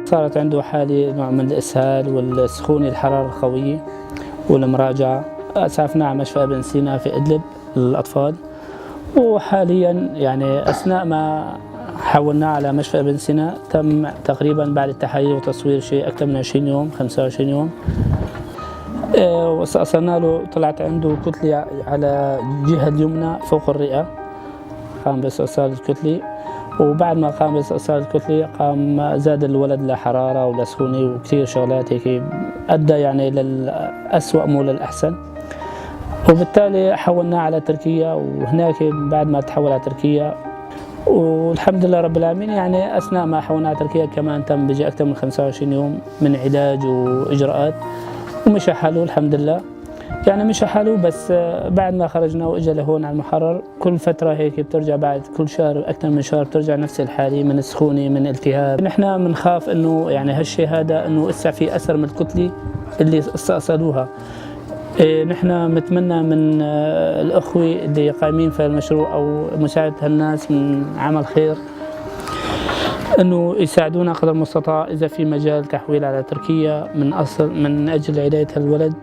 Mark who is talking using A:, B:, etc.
A: صارت عنده حالة نوع من الإسهال والسخونة الحرارة القوية والمراجعة. أسعفناه على مشفى ابن سينا في إدلب للأطفال، وحاليا يعني أثناء ما حولناه على مشفى ابن سينا تم تقريبا بعد التحاليل وتصوير شيء أكثر من 20 يوم 25 يوم. واستأصلنا له، طلعت عنده كتلة على الجهة اليمنى فوق الرئة، قام باستئصال الكتلة. وبعد ما قام باستئصال الكتلة قام زاد الولد لحرارة ولسخونة وكثير شغلات هيك أدى يعني للأسوأ مو للأحسن. وبالتالي حولناه على تركيا، وهناك بعد ما تحول على تركيا والحمد لله رب العالمين يعني أثناء ما حولناه على تركيا كمان تم بيجي أكثر من 25 يوم من علاج وإجراءات ومشى حاله الحمد لله. يعني مشى حاله، بس بعد ما خرجنا واجى لهون على المحرر كل فترة هيك بترجع، بعد كل شهر أكثر من شهر بترجع نفس الحالة من السخونة من التهاب. نحن بنخاف إنه يعني هالشيء هذا إنه إسا في أثر من الكتلة اللي استأصلوها. نحن بنتمنى من الأخوة اللي قايمين في المشروع أو مساعدة هالناس من عمل خير إنه يساعدونا قدر المستطاع إذا في مجال تحويل على تركيا من أجل علاج هالولد.